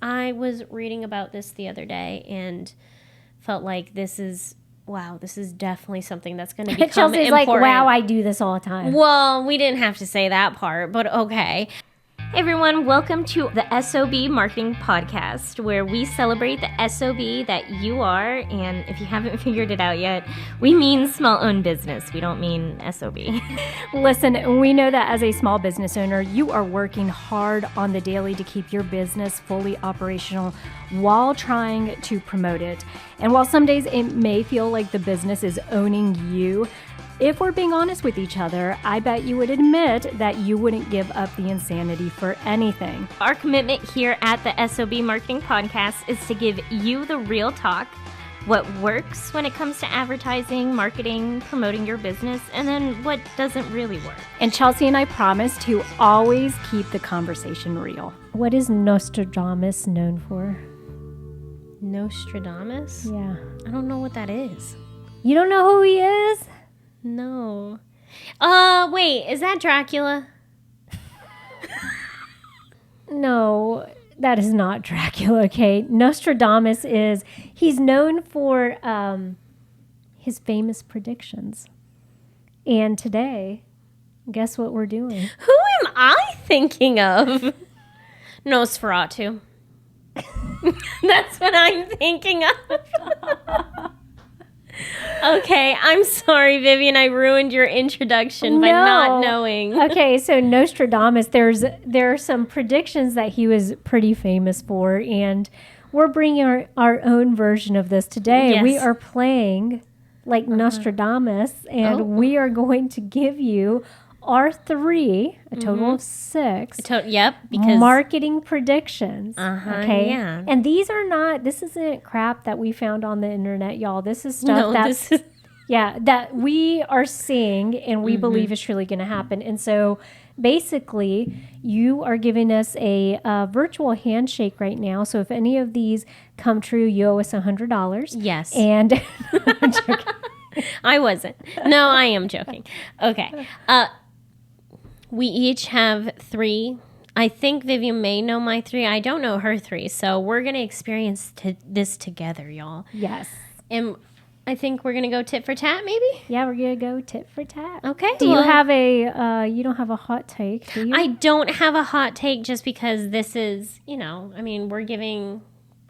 I was reading about this the other day and felt like this is definitely something that's going to become Chelsea's important. like, wow, I do this all the time. Well, we didn't have to say that part, but okay. Hey everyone, welcome to the SOB Marketing Podcast, where we celebrate the SOB that you are, and if you haven't figured it out yet, we mean small-owned business. We don't mean SOB. Listen, we know that as a small business owner, you are working hard on the daily to keep your business fully operational while trying to promote it. And while some days it may feel like the business is owning you, if we're being honest with each other, I bet you would admit that you wouldn't give up the insanity for anything. Our commitment here at the SOB Marketing Podcast is to give you the real talk, what works when it comes to advertising, marketing, promoting your business, and then what doesn't really work. And Chelsea and I promise to always keep the conversation real. What is Nostradamus known for? Nostradamus? Yeah. I don't know what that is. You don't know who he is? No. Wait, is that Dracula? No, that is not Dracula, okay? Nostradamus he's known for his famous predictions. And today, guess what we're doing? Who am I thinking of? Nosferatu. That's what I'm thinking of. Okay, I'm sorry, Vivian. I ruined your introduction by not knowing. Okay, so Nostradamus, there are some predictions that he was pretty famous for, and we're bringing our own version of this today. Yes. We are playing like Nostradamus, and we are going to give you our three, a total of six, because marketing predictions. Okay, yeah. And this isn't crap that we found on the internet, y'all. This is stuff that we are seeing and we believe is truly going to happen. And so basically, you are giving us a virtual handshake right now. So if any of these come true, you owe us $100. Yes. And I'm joking. I wasn't. No, I am joking. Okay. We each have three. I think Vivian may know my three. I don't know her three. So we're going to experience this together, y'all. Yes. And I think we're going to go tit for tat, maybe? Yeah, we're going to go tit for tat. Okay. Do you have you don't have a hot take, do you? I don't have a hot take just because this is, we're giving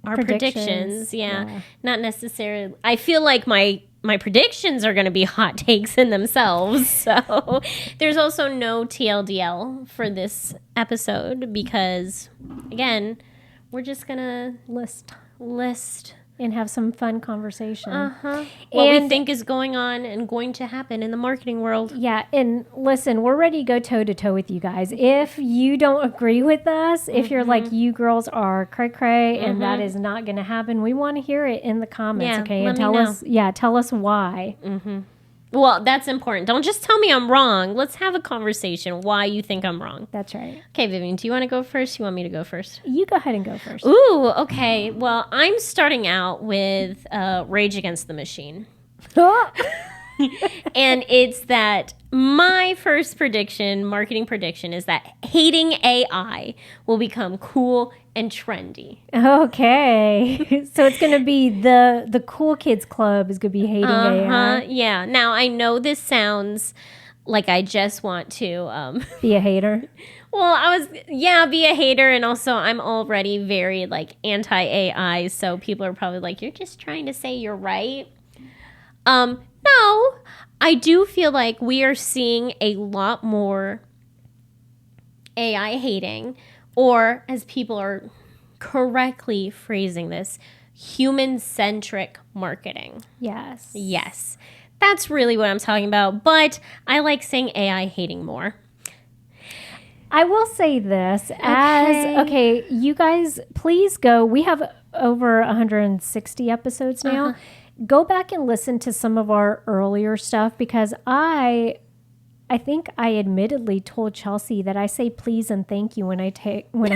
our predictions. Yeah. Not necessarily. I feel like my predictions are going to be hot takes in themselves. So there's also no TLDL for this episode because, again, we're just going to list and have some fun conversation. What we think is going on and going to happen in the marketing world. Yeah, and listen, we're ready to go toe-to-toe with you guys. If you don't agree with us, if you're like, you girls are cray-cray and that is not going to happen, we want to hear it in the comments, okay? And tell us why. Well, that's important. Don't just tell me I'm wrong. Let's have a conversation why you think I'm wrong. That's right. Okay, Vivian, do you want to go first? You want me to go first? You go ahead and go first. Ooh, okay. Well, I'm starting out with Rage Against the Machine. And it's that my first marketing prediction, is that hating AI will become cool and trendy. Okay. So it's going to be the cool kids club is going to be hating AI. Yeah. Now, I know this sounds like I just want to... be a hater? Well, be a hater, and also I'm already very, anti-AI, so people are probably like, you're just trying to say you're right. No, I do feel like we are seeing a lot more AI hating, or as people are correctly phrasing this, human-centric marketing. Yes. That's really what I'm talking about, but I like saying AI hating more. I will say this you guys, please go. We have over 160 episodes now. Go back and listen to some of our earlier stuff because I think I admittedly told Chelsea that I say please and thank you when I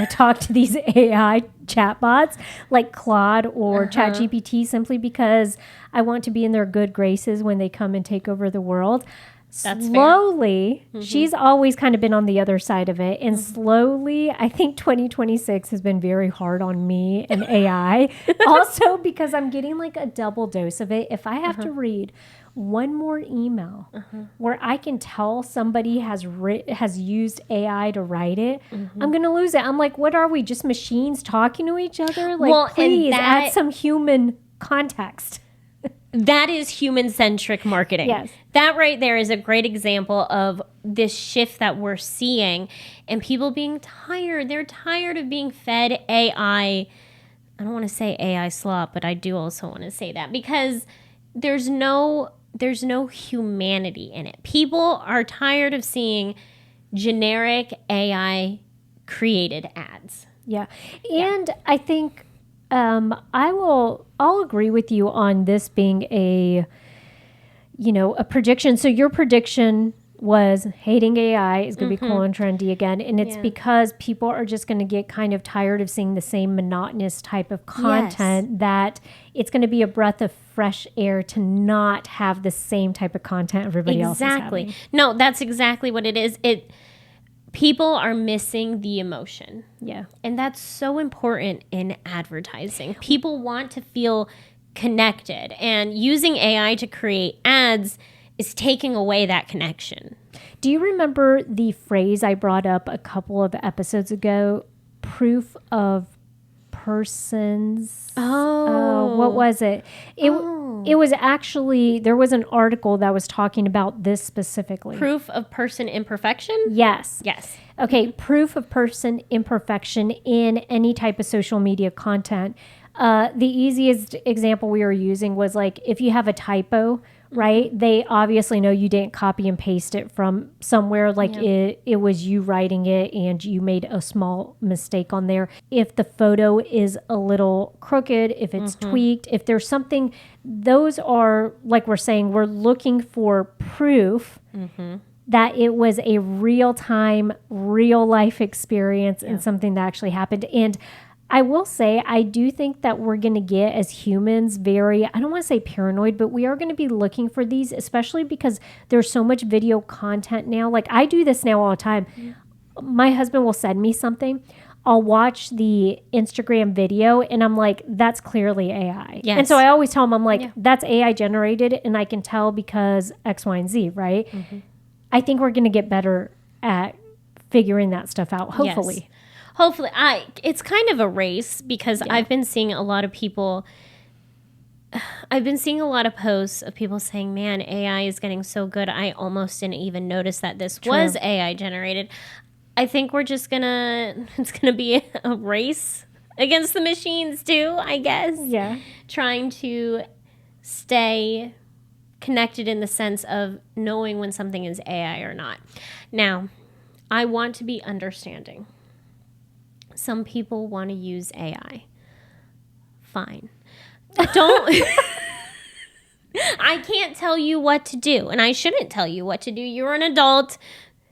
talk to these AI chatbots like Claude or ChatGPT simply because I want to be in their good graces when they come and take over the world. That's slowly, she's always kind of been on the other side of it. And slowly, I think 2026 has been very hard on me and AI. Also, because I'm getting like a double dose of it. If I have to read one more email where I can tell somebody has used AI to write it, I'm going to lose it. I'm like, what are we? Just machines talking to each other? Like, please add some human context. That is human-centric marketing. Yes. That right there is a great example of this shift that we're seeing and people being tired. They're tired of being fed AI. I don't want to say AI slop, but I do also want to say that because there's no humanity in it. People are tired of seeing generic AI created ads. Yeah. And I think I'll agree with you on this being a prediction. So your prediction was hating AI is going to be cool and trendy again. And it's because people are just going to get kind of tired of seeing the same monotonous type of content that it's going to be a breath of fresh air to not have the same type of content everybody else is having. Exactly. No, that's exactly what it is. People are missing the emotion. Yeah. And that's so important in advertising. People want to feel connected, and using AI to create ads is taking away that connection. Do you remember the phrase I brought up a couple of episodes ago? Proof of persons. What was it? It was actually, there was an article that was talking about this specifically. Proof of person imperfection? Yes. Yes. Okay, proof of person imperfection in any type of social media content. The easiest example we were using was like if you have a typo, right? They obviously know you didn't copy and paste it from somewhere, like it was you writing it and you made a small mistake on there. If the photo is a little crooked, if it's tweaked, if there's something, those are, like we're saying, we're looking for proof that it was a real-time, real-life experience and something that actually happened. And I will say, I do think that we're going to get, as humans, very, I don't want to say paranoid, but we are going to be looking for these, especially because there's so much video content now. Like, I do this now all the time. My husband will send me something. I'll watch the Instagram video, and I'm like, that's clearly AI. Yes. And so I always tell him, I'm like, that's AI generated, and I can tell because X, Y, and Z, right? I think we're going to get better at figuring that stuff out, hopefully. Yes. Hopefully. It's kind of a race because I've been seeing a lot of people, I've been seeing a lot of posts of people saying, man, AI is getting so good. I almost didn't even notice that this was AI generated. I think we're just it's going to be a race against the machines too, I guess. Yeah. Trying to stay connected in the sense of knowing when something is AI or not. Now, I want to be understanding. Some people want to use AI. Fine. Don't. I can't tell you what to do, and I shouldn't tell you what to do. You're an adult.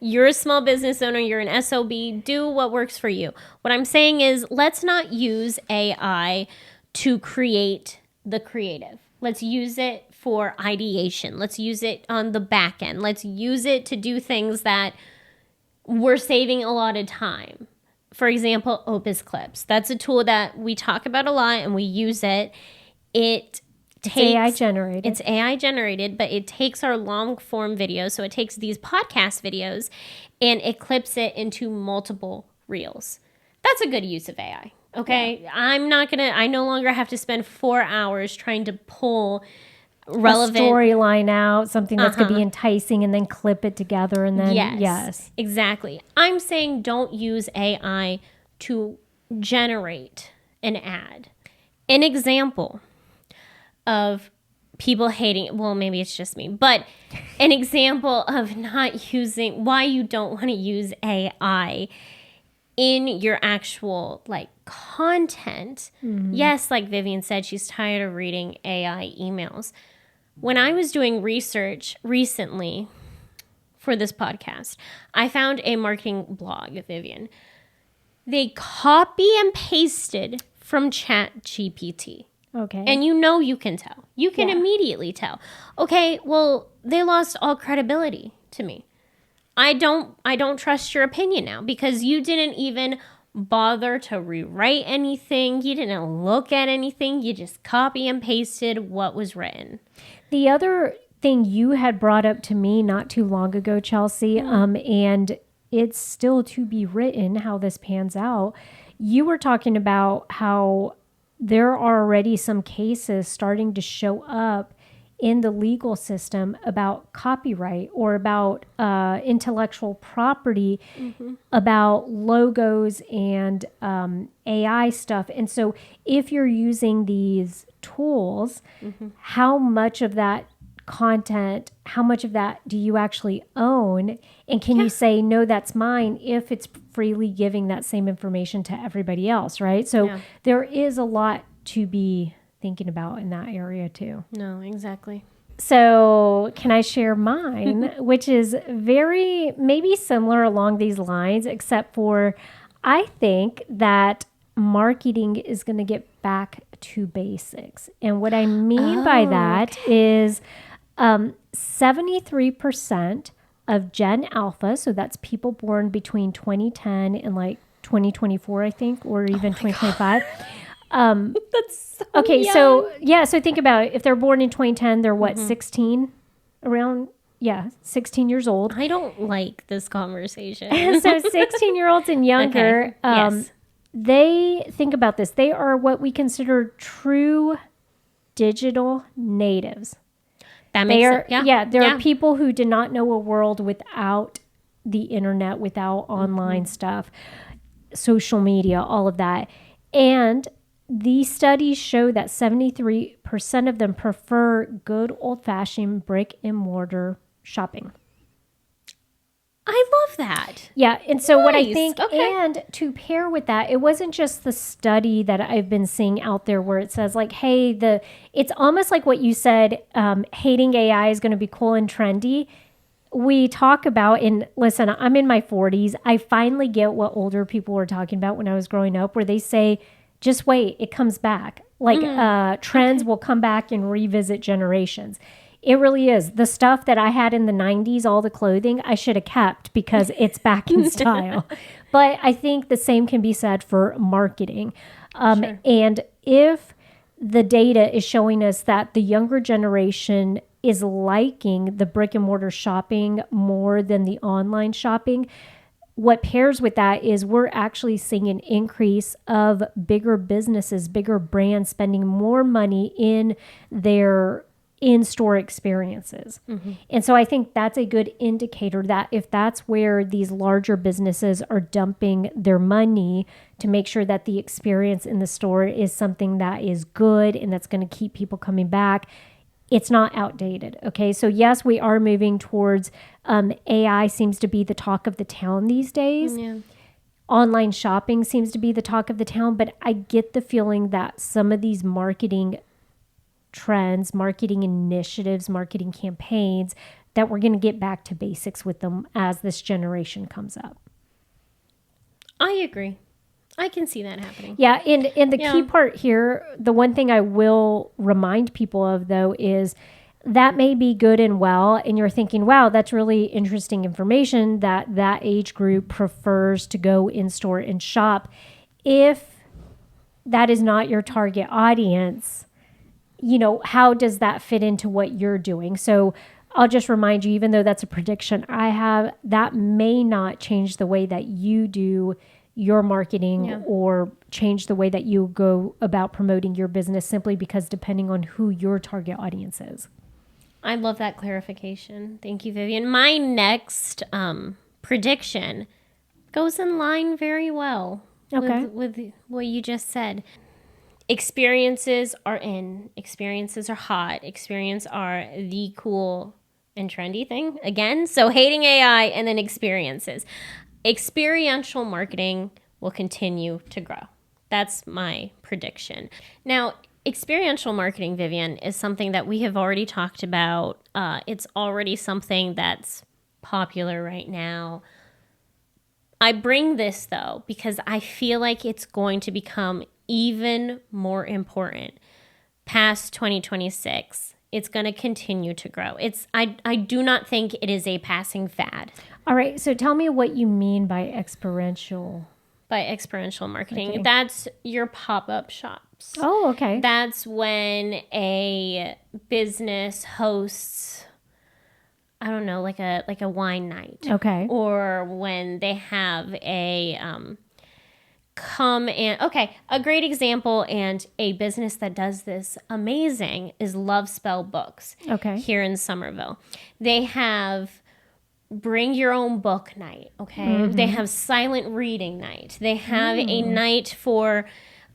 You're a small business owner. You're an SOB. Do what works for you. What I'm saying is, let's not use AI to create the creative. Let's use it for ideation. Let's use it on the back end. Let's use it to do things that we're saving a lot of time. For example, Opus Clips. That's a tool that we talk about a lot and we use it. It's AI generated. It's AI generated, but it takes our long form videos. So it takes these podcast videos and it clips it into multiple reels. That's a good use of AI. Okay. Yeah. I no longer have to spend 4 hours trying to pull relevant storyline out, something that's going to be enticing, and then clip it together. And then, yes, exactly. I'm saying don't use AI to generate an ad. An example of people hating, well, maybe it's just me, but an example of not using, why you don't want to use AI in your actual like content. Yes, like Vivian said, she's tired of reading AI emails. When I was doing research recently for this podcast, I found a marketing blog, Vivian. They copy and pasted from ChatGPT. Okay. And you can tell. You can immediately tell. Okay, well, they lost all credibility to me. I don't trust your opinion now because you didn't even bother to rewrite anything. You didn't look at anything. You just copy and pasted what was written. The other thing you had brought up to me not too long ago, Chelsea, and it's still to be written how this pans out. You were talking about how there are already some cases starting to show up in the legal system about copyright or about intellectual property, about logos and AI stuff. And so if you're using these tools, how much of that content, how much of that do you actually own? And can you say, no, that's mine if it's freely giving that same information to everybody else, right? So there is a lot to be thinking about in that area too. No, exactly. So can I share mine, which is very maybe similar along these lines, except for I think that marketing is going to get back to basics. And what I mean by that is 73% of Gen Alpha, so that's people born between 2010 and like 2024, I think, or even 2025. That's so okay, young. So think about it. If they're born in 2010, they're what, 16? Around, 16 years old. I don't like this conversation. So 16-year-olds and younger, they think about this. They are what we consider true digital natives. That makes sense. There are people who did not know a world without the internet, without online stuff, social media, all of that. And these studies show that 73% of them prefer good old-fashioned brick and mortar shopping. I love that. Yeah. And so what I Nice. think, and to pair with that, it wasn't just the study that I've been seeing out there where it says like, hey, it's almost like what you said, hating AI is going to be cool and trendy. We talk about listen, I'm in my 40s. I finally get what older people were talking about when I was growing up, where they say, just wait, it comes back. Like trends will come back and revisit generations. It really is. The stuff that I had in the 90s, all the clothing, I should have kept because it's back in style. But I think the same can be said for marketing. Sure. And if the data is showing us that the younger generation is liking the brick and mortar shopping more than the online shopping, what pairs with that is we're actually seeing an increase of bigger businesses, bigger brands spending more money in their in-store experiences. And so I think that's a good indicator that if that's where these larger businesses are dumping their money to make sure that the experience in the store is something that is good and that's going to keep people coming back, it's not outdated. Okay. So yes, we are moving towards AI seems to be the talk of the town these days. Yeah. Online shopping seems to be the talk of the town, but I get the feeling that some of these marketing trends, marketing initiatives, marketing campaigns, that we're going to get back to basics with them as this generation comes up. I agree. I can see that happening. Yeah, and the key part here, the one thing I will remind people of though is that may be good and well, and you're thinking, wow, that's really interesting information that age group prefers to go in store and shop. If that is not your target audience, how does that fit into what you're doing? So I'll just remind you, even though that's a prediction I have, that may not change the way that you do your marketing or change the way that you go about promoting your business, simply because depending on who your target audience is. I love that clarification. Thank you, Vivian. My next prediction goes in line very well with what you just said. Experiences are in. Experiences are hot. Experiences are the cool and trendy thing. Again, so hating AI and then experiences. Experiential marketing will continue to grow. That's my prediction. Now, experiential marketing, Vivian, is something that we have already talked about. It's already something that's popular right now. I bring this, though, because I feel like it's going to become even more important past 2026, it's going to continue to grow. I do not think it is a passing fad. All right. So tell me what you mean by experiential. By experiential marketing. Okay. That's your pop-up shops. Oh, okay. That's when a business hosts, I don't know, like a wine night. Okay. Or when they have a a great example and a business that does this amazing is Love Spell Books. Okay. Here in Somerville. They have bring your own book night. Okay. Mm-hmm. They have silent reading night. They have a night for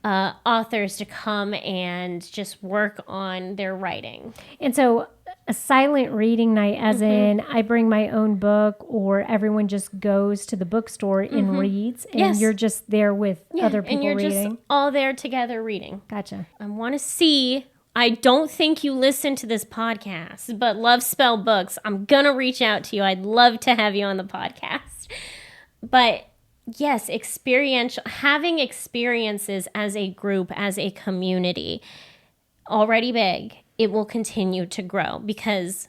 authors to come and just work on their writing. And so a silent reading night, as in I bring my own book, or everyone just goes to the bookstore and reads, and you're just there with other people reading. And you're just all there together reading. Gotcha. I want to see. I don't think you listen to this podcast, but Love Spell Books, I'm going to reach out to you. I'd love to have you on the podcast. But yes, having experiences as a group, as a community, already big, it will continue to grow because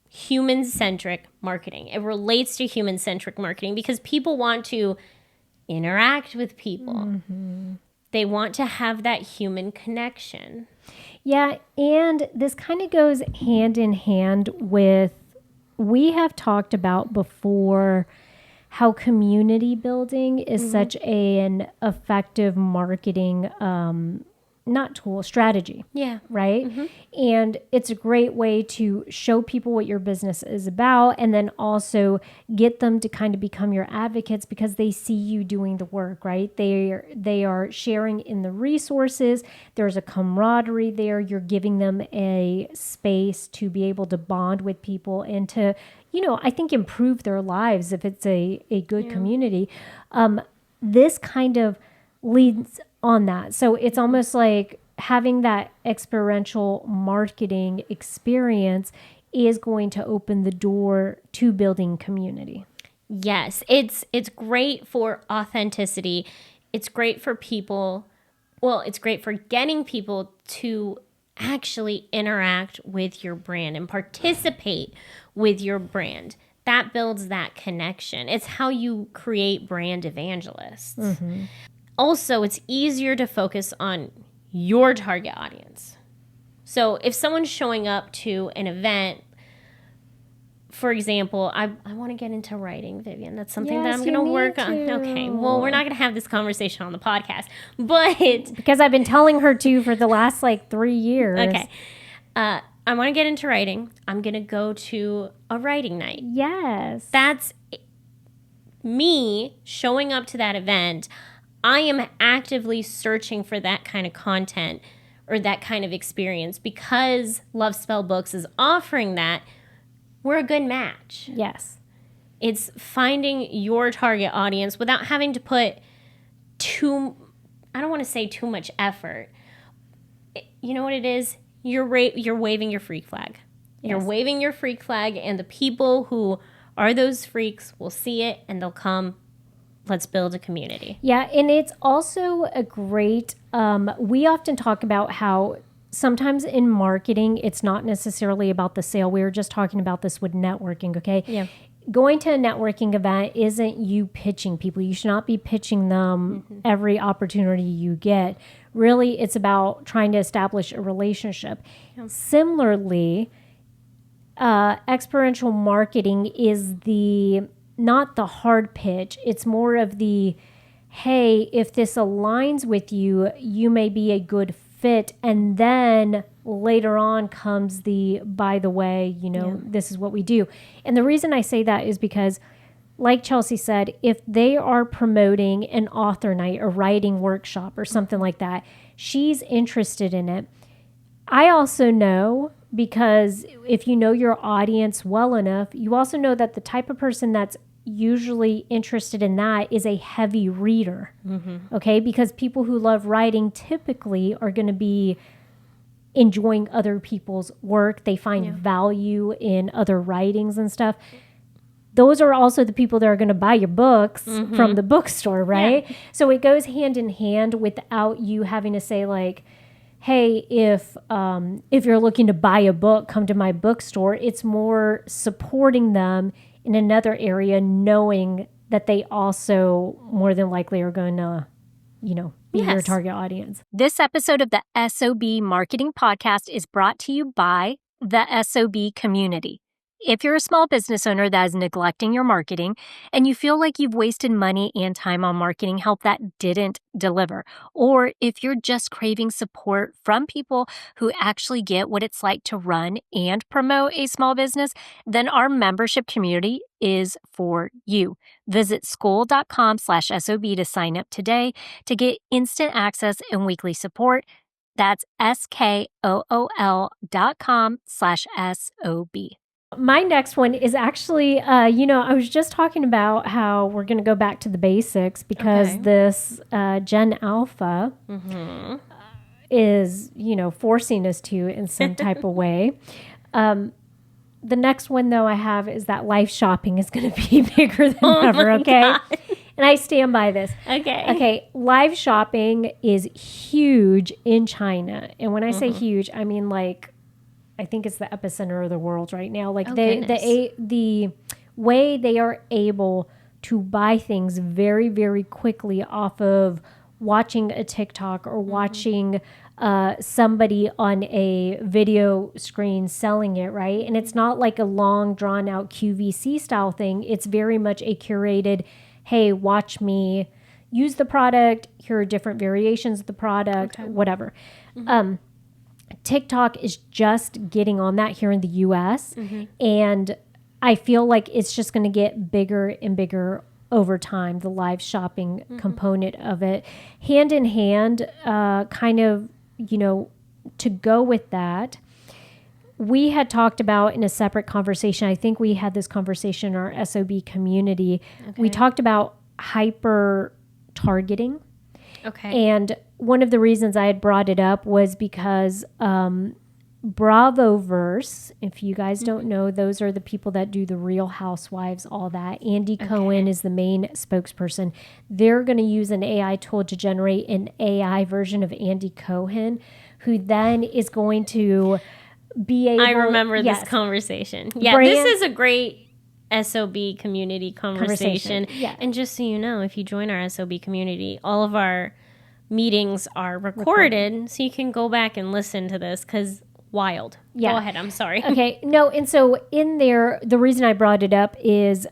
human-centric marketing. It relates to human-centric marketing because people want to interact with people. Mm-hmm. They want to have that human connection. Yeah, and this kind of goes hand in hand with, we have talked about before how community building is such an effective marketing strategy. Yeah. Right? Mm-hmm. And it's a great way to show people what your business is about, and then also get them to kind of become your advocates because they see you doing the work, right? They are sharing in the resources. There's a camaraderie there. You're giving them a space to be able to bond with people and to, I think improve their lives if it's a good community. This kind of leads on that. So it's almost like having that experiential marketing experience is going to open the door to building community. Yes, it's great for authenticity. It's great for people. Well, it's great for getting people to actually interact with your brand and participate with your brand. That builds that connection. It's how you create brand evangelists. Mm-hmm. Also, it's easier to focus on your target audience. So if someone's showing up to an event, for example, I want to get into writing, Vivian. That's something that I'm going to work on. Okay, well, we're not going to have this conversation on the podcast, but... Because I've been telling her to for the last 3 years. Okay. I want to get into writing. I'm going to go to a writing night. Yes. That's me showing up to that event. I am actively searching for that kind of content or that kind of experience because Love Spell Books is offering that. We're a good match. Yes. It's finding your target audience without having to put I don't want to say too much effort. You know what it is? You're waving your freak flag. Yes. You're waving your freak flag, and the people who are those freaks will see it and they'll come. Let's build a community. Yeah, and it's also a great, we often talk about how sometimes in marketing, it's not necessarily about the sale. We were just talking about this with networking, okay? Yeah. Going to a networking event isn't you pitching people. You should not be pitching them every opportunity you get. Really, it's about trying to establish a relationship. Yeah. Similarly, experiential marketing is not the hard pitch. It's more of the, hey, if this aligns with you, you may be a good fit. And then later on comes the, by the way, this is what we do. And the reason I say that is because, like Chelsea said, if they are promoting an author night or writing workshop or something like that, she's interested in it. I also know, because if you know your audience well enough, you also know that the type of person that's usually interested in that is a heavy reader. Mm-hmm. Okay? Because people who love writing typically are going to be enjoying other people's work. They find value in other writings and stuff. Those are also the people that are going to buy your books from the bookstore, right? Yeah. So it goes hand in hand without you having to say hey, if you're looking to buy a book, come to my bookstore. It's more supporting them in another area, knowing that they also more than likely are going to, be your target audience. This episode of the SOB Marketing Podcast is brought to you by the SOB community. If you're a small business owner that is neglecting your marketing and you feel like you've wasted money and time on marketing help that didn't deliver, or if you're just craving support from people who actually get what it's like to run and promote a small business, then our membership community is for you. Visit school.com/SOB to sign up today to get instant access and weekly support. That's SKOOL.com/SOB. My next one is actually, I was just talking about how we're going to go back to the basics because this Gen Alpha is, forcing us to in some type of way. The next one, though, I have is that live shopping is going to be bigger than ever, okay? God. And I stand by this. Okay. Live shopping is huge in China. And when I say huge, I mean I think it's the epicenter of the world right now. The way they are able to buy things very, very quickly off of watching a TikTok or watching somebody on a video screen selling it, right? And it's not like a long, drawn out QVC style thing. It's very much a curated, hey, watch me use the product. Here are different variations of the product, whatever. TikTok is just getting on that here in the US. And I feel like it's just going to get bigger and bigger over time, the live shopping component of it. Hand in hand, to go with that, we had talked about in a separate conversation, I think we had this conversation in our SOB community. We talked about hyper targeting. And one of the reasons I had brought it up was because Bravoverse, if you guys don't know, those are the people that do the Real Housewives, all that. Andy Cohen is the main spokesperson. They're going to use an AI tool to generate an AI version of Andy Cohen, who then is going to be able... I remember this conversation. Yeah, this is a great SOB community conversation. Yeah. And just so you know, if you join our SOB community, all of our meetings are recorded. So you can go back and listen to this because wild. Yeah. Go ahead. I'm sorry. Okay. No. And so in there, the reason I brought it up is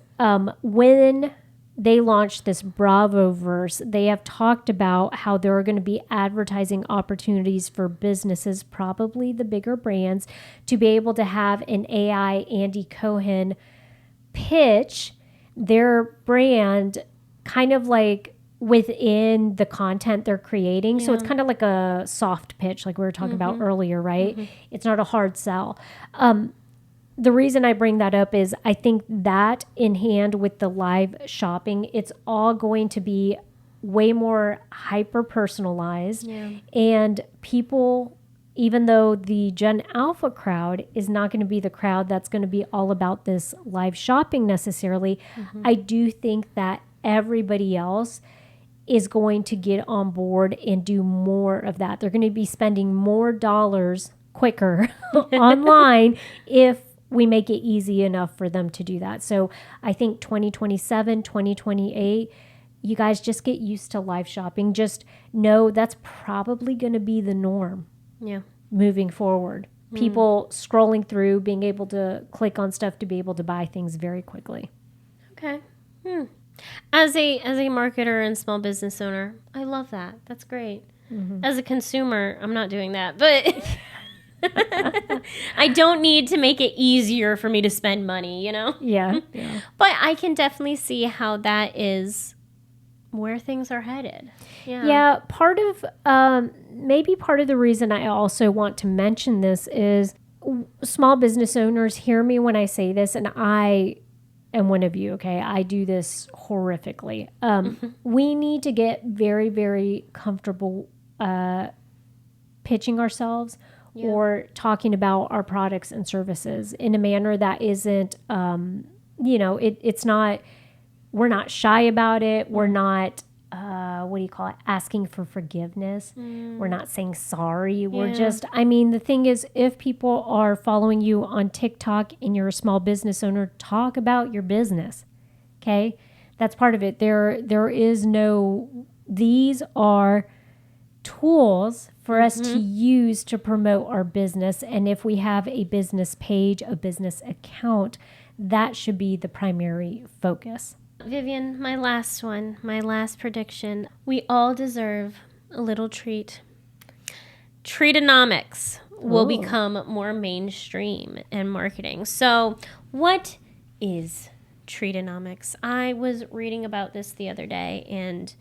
when they launched this Bravoverse, they have talked about how there are going to be advertising opportunities for businesses, probably the bigger brands, to be able to have an AI Andy Cohen pitch their brand kind of like within the content they're creating. So it's kind of like a soft pitch, like we were talking about earlier, right? It's not a hard sell. The reason I bring that up is I think that in hand with the live shopping, it's all going to be way more hyper personalized. And people, even though the Gen Alpha crowd is not going to be the crowd that's going to be all about this live shopping necessarily, I do think that everybody else is going to get on board and do more of that. They're going to be spending more dollars quicker online if we make it easy enough for them to do that. So I think 2027, 2028, you guys just get used to live shopping. Just know that's probably going to be the norm. Moving forward. People scrolling through, being able to click on stuff to be able to buy things very quickly. Okay. As a marketer and small business owner, I love that. That's great. As a consumer, I'm not doing that, but I don't need to make it easier for me to spend money, Yeah. But I can definitely see how that is where things are headed. Yeah. Part of the reason I also want to mention this is small business owners, hear me when I say this, and I am one of you, okay? I do this horrifically. We need to get very, very comfortable pitching ourselves or talking about our products and services in a manner that isn't, it's not, we're not shy about it. We're not, what do you call it? Asking for forgiveness. We're not saying sorry. We're just, the thing is, if people are following you on TikTok and you're a small business owner, talk about your business. Okay. That's part of it. There is no, these are tools for us to use to promote our business. And if we have a business page, a business account, that should be the primary focus. Vivian, my last prediction. We all deserve a little treat. Treatonomics will become more mainstream in marketing. So what is Treatonomics? I was reading about this the other day and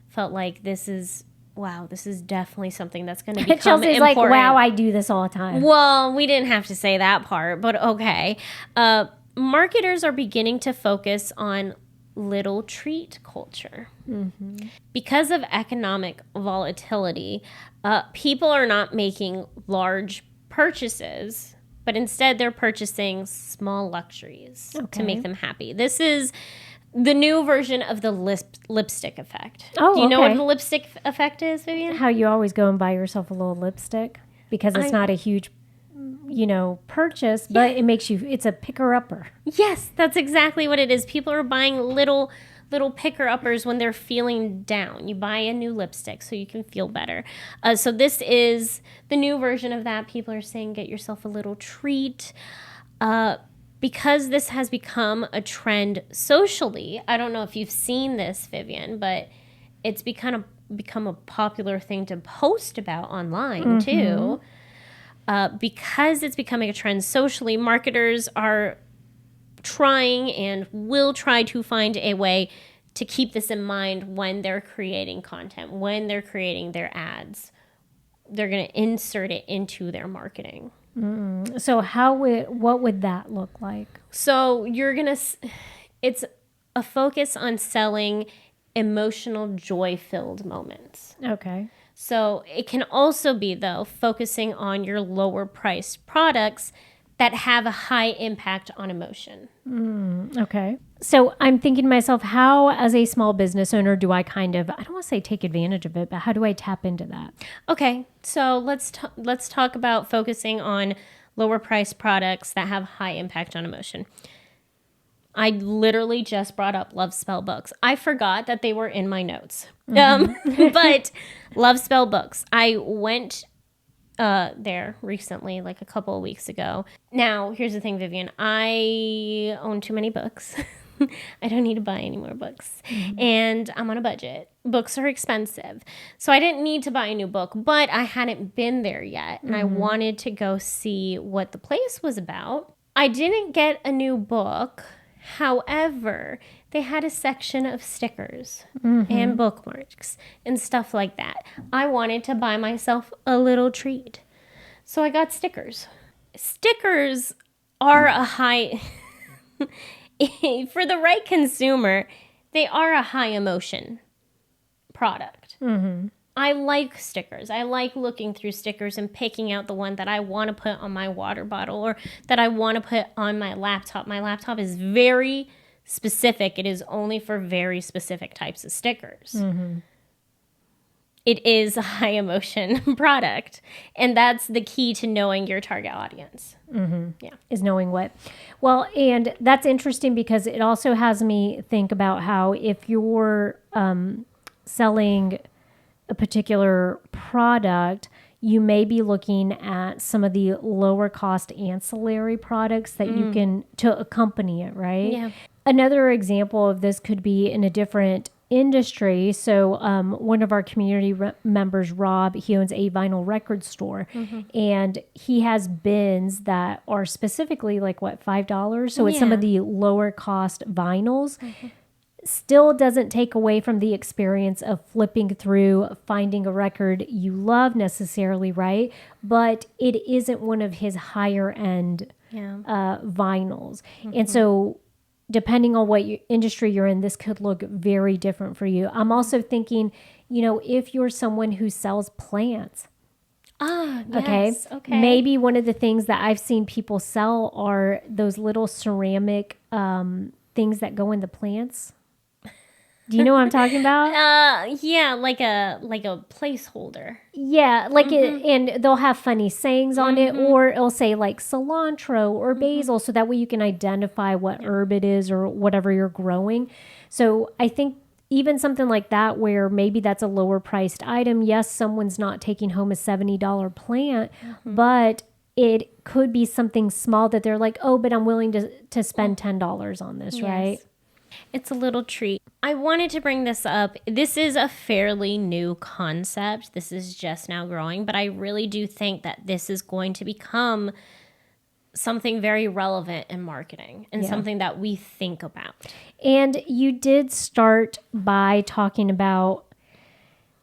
felt like this is definitely something that's going to become Chelsea's important. like, wow, I do this all the time. Well, we didn't have to say that part, but okay. Marketers are beginning to focus on little treat culture. Because of economic volatility, people are not making large purchases, but instead they're purchasing small luxuries to make them happy. This is the new version of the lipstick effect. Do you know what the lipstick effect is, Vivian? How you always go and buy yourself a little lipstick because it's not a huge, purchase, but it makes you, it's a picker-upper. Yes, that's exactly what it is. People are buying little picker-uppers when they're feeling down. You buy a new lipstick so you can feel better. So this is the new version of that. People are saying, get yourself a little treat. Because this has become a trend socially, I don't know if you've seen this, Vivian, but it's become a popular thing to post about online too. Because it's becoming a trend socially, marketers are trying and will try to find a way to keep this in mind when they're creating content, when they're creating their ads. They're going to insert it into their marketing. So what would that look like? So it's a focus on selling emotional, joy-filled moments. Okay. So it can also be, though, focusing on your lower priced products that have a high impact on emotion. Okay. So I'm thinking to myself, how as a small business owner do I I don't want to say take advantage of it, but how do I tap into that? Okay. So let's talk about focusing on lower priced products that have high impact on emotion. I literally just brought up Love Spell books. I forgot that they were in my notes. But Love Spell books. I went there recently, like a couple of weeks ago. Now, here's the thing, Vivian. I own too many books. I don't need to buy any more books. And I'm on a budget. Books are expensive. So I didn't need to buy a new book, but I hadn't been there yet. And I wanted to go see what the place was about. I didn't get a new book. However, they had a section of stickers and bookmarks and stuff like that. I wanted to buy myself a little treat. So I got stickers. Stickers are a high, for the right consumer, they are a high emotion product. I like stickers. I like looking through stickers and picking out the one that I want to put on my water bottle or that I want to put on my laptop. My laptop is very specific. It is only for very specific types of stickers. It is a high emotion product. And that's the key to knowing your target audience. Is knowing what. Well, and that's interesting because it also has me think about how if you're selling a particular product, you may be looking at some of the lower cost ancillary products that you can to accompany it, right? Yeah. Another example of this could be in a different industry. So one of our community members, Rob, he owns a vinyl record store and he has bins that are specifically like $5. So it's some of the lower cost vinyls. Still doesn't take away from the experience of flipping through, finding a record you love necessarily, right? But it isn't one of his higher end vinyls. And so depending on what industry you're in, this could look very different for you. I'm also thinking, if you're someone who sells plants, yes. Okay. maybe one of the things that I've seen people sell are those little ceramic things that go in the plants. Do you know what I'm talking about? Yeah, like a placeholder. Yeah, like it, and they'll have funny sayings on it, or it'll say like cilantro or basil, so that way you can identify what herb it is or whatever you're growing. So I think even something like that, where maybe that's a lower priced item. Yes, someone's not taking home a $70 plant, but it could be something small that they're like, oh, but I'm willing to spend $10 on this, right? It's a little treat. I wanted to bring this up. This is a fairly new concept. This is just now growing, but I really do think that this is going to become something very relevant in marketing and something that we think about. And you did start by talking about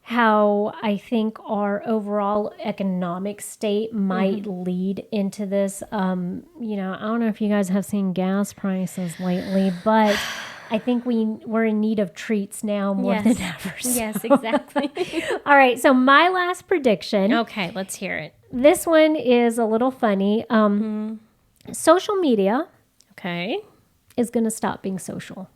how I think our overall economic state might lead into this. I don't know if you guys have seen gas prices lately, but I think we're in need of treats now more than ever. So. Yes, exactly. All right. So my last prediction. Okay, let's hear it. This one is a little funny. Social media is going to stop being social.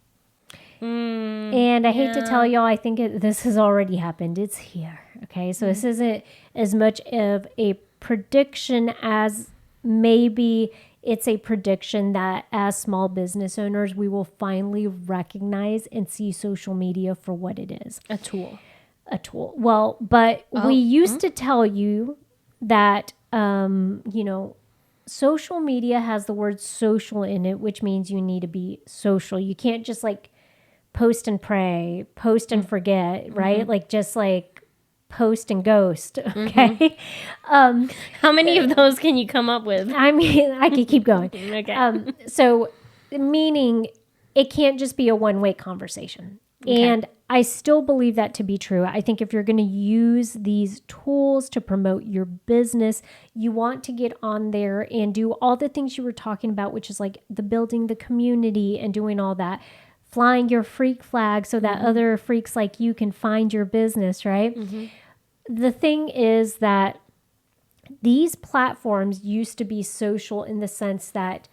And I hate to tell y'all, I think this has already happened. It's here. Okay. So this isn't as much of a prediction as maybe it's a prediction that as small business owners, we will finally recognize and see social media for what it is. A tool. Well, but we used to tell you that, social media has the word social in it, which means you need to be social. You can't just like post and pray, post and forget, right? Like just like post and ghost. Okay. How many of those can you come up with? I mean, I could keep going. Okay. So meaning it can't just be a one-way conversation. Okay. And I still believe that to be true. I think if you're going to use these tools to promote your business, you want to get on there and do all the things you were talking about, which is like the building the community and doing all that, flying your freak flag so that other freaks like you can find your business, right? The thing is that these platforms used to be social in the sense that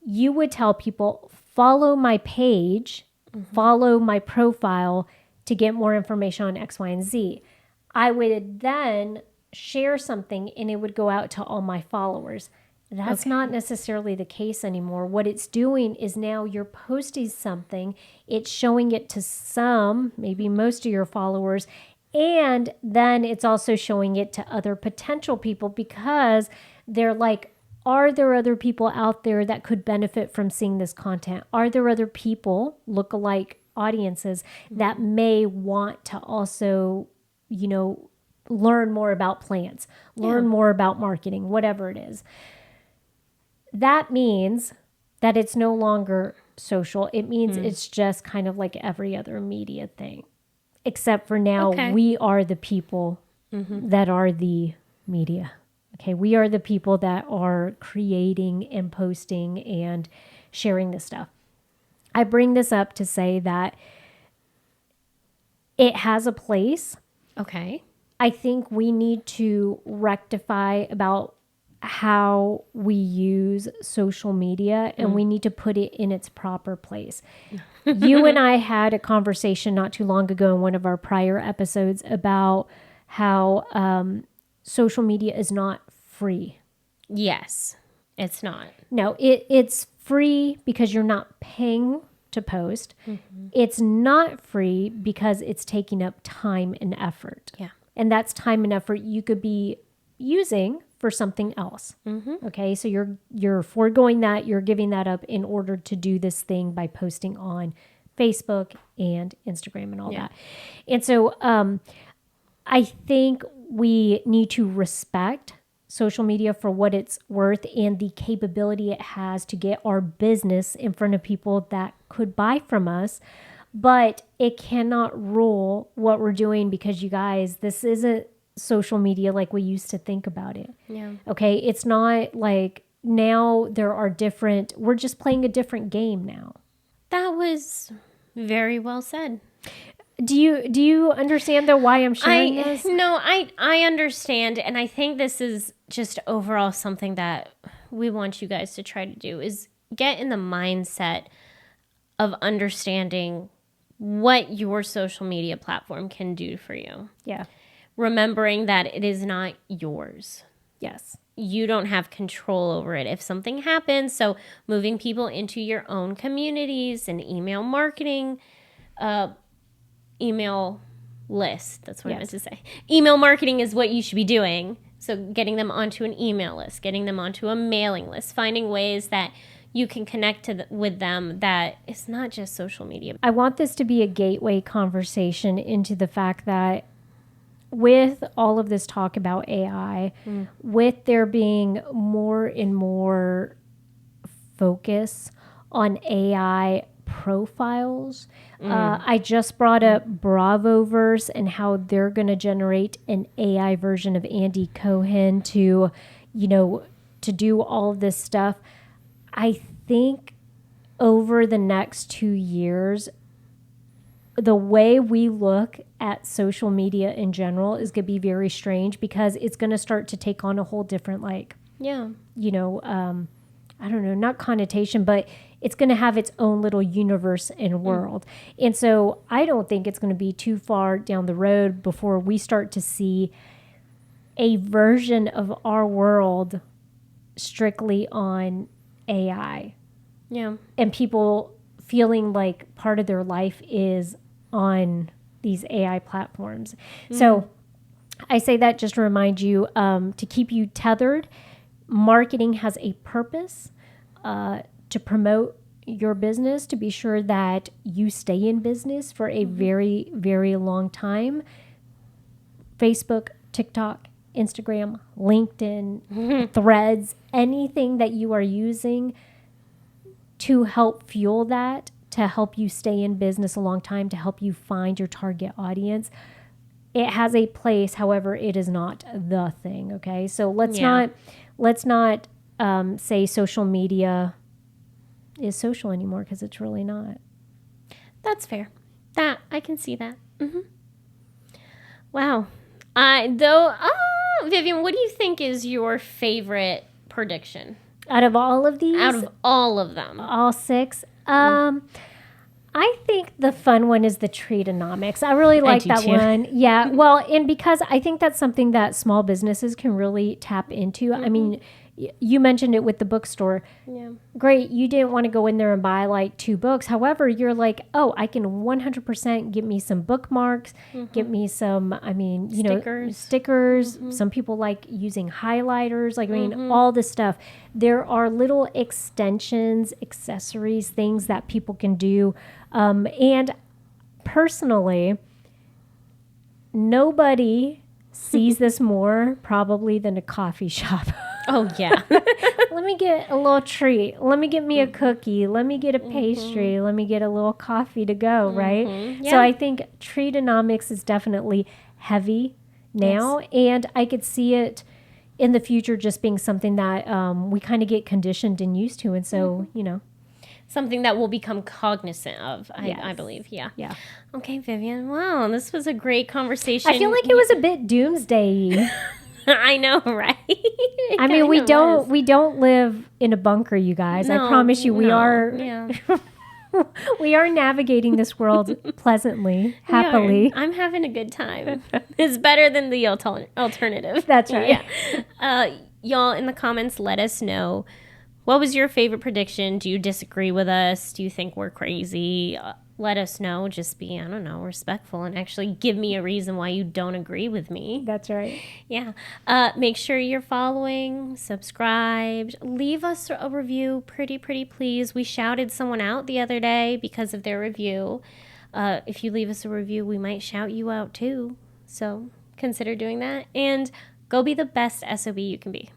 you would tell people, follow my page, follow my profile to get more information on X, Y, and Z. I would then share something and it would go out to all my followers. That's not necessarily the case anymore. What it's doing is now you're posting something, it's showing it to some, maybe most of your followers, and then it's also showing it to other potential people because they're like, are there other people out there that could benefit from seeing this content? Are there other people, lookalike audiences, that may want to also, learn more about plants, learn more about marketing, whatever it is? That means that it's no longer social. It means it's just kind of like every other media thing, except for now we are the people that are the media. Okay, we are the people that are creating and posting and sharing this stuff. I bring this up to say that it has a place. Okay. I think we need to rectify about how we use social media and we need to put it in its proper place. You and I had a conversation not too long ago in one of our prior episodes about how social media is not free. Yes, it's not. No, it's free because you're not paying to post. It's not free because it's taking up time and effort. Yeah. And that's time and effort you could be using for something else. Okay, so you're foregoing that, you're giving that up in order to do this thing by posting on Facebook and Instagram and all that. And so I think we need to respect social media for what it's worth and the capability it has to get our business in front of people that could buy from us. But it cannot rule what we're doing because, you guys, this isn't social media like we used to think about it. Yeah. Okay. It's not like now there are we're just playing a different game now. That was very well said. Do you understand though why I'm sharing this? No, I understand. And I think this is just overall something that we want you guys to try to do is get in the mindset of understanding what your social media platform can do for you. Yeah. Remembering that it is not yours. Yes. You don't have control over it. If something happens, so moving people into your own communities and email marketing, email list. That's what I meant to say. Email marketing is what you should be doing. So getting them onto an email list, getting them onto a mailing list, finding ways that you can connect with them that it's not just social media. I want this to be a gateway conversation into the fact that with all of this talk about AI, with there being more and more focus on AI profiles, I just brought up Bravoverse and how they're going to generate an AI version of 𝐂𝐎𝐍𝐓 to, to do all of this stuff. I think over the next 2 years, the way we look at social media in general is going to be very strange because it's going to start to take on a whole different, I don't know, not connotation, but it's going to have its own little universe and world. And so I don't think it's going to be too far down the road before we start to see a version of our world strictly on AI. Yeah. And people feeling like part of their life is on these AI platforms. So I say that just to remind you, to keep you tethered. Marketing has a purpose to promote your business, to be sure that you stay in business for a very, very long time. Facebook, TikTok, Instagram, LinkedIn, Threads, anything that you are using to help fuel that, to help you stay in business a long time, to help you find your target audience. It has a place, however, it is not the thing. Okay, so let's not say social media is social anymore, because it's really not. That's fair. That I can see that. Wow. Vivian, what do you think is your favorite prediction Out of all of these? out of all of them? All 6? I think the fun one is the Treatonomics. I really like that too. one. Yeah. Well, and because I think that's something that small businesses can really tap into. I mean, you mentioned it with the bookstore. Yeah. Great. You didn't want to go in there and buy like 2 books. However, you're like, oh, I can 100% get me some bookmarks, get me some, stickers. Some people like using highlighters, all this stuff. There are little extensions, accessories, things that people can do. And personally, nobody sees this more probably than a coffee shop. Oh, yeah. Let me get a little treat. Let me get me a cookie. Let me get a pastry. Let me get a little coffee to go, right? Yeah. So I think Treatonomics is definitely heavy now. Yes. And I could see it in the future just being something that we kind of get conditioned and used to. And so, Something that we'll become cognizant of, I believe. Yeah. Yeah. Okay, Vivian. Wow, this was a great conversation. I feel like it was a bit doomsday-y. I know, right? I mean, we don't live in a bunker, you guys. I promise you, we are. Yeah. We are navigating this world pleasantly, happily. I'm having a good time. It's better than the alternative. That's right. Yeah. Y'all in the comments, let us know. What was your favorite prediction? Do you disagree with us? Do you think we're crazy? Let us know. Just be, respectful and actually give me a reason why you don't agree with me. That's right. Yeah. Make sure you're following, subscribed. Leave us a review, pretty please. We shouted someone out the other day because of their review. If you leave us a review, we might shout you out too. So consider doing that. And go be the best SOB you can be.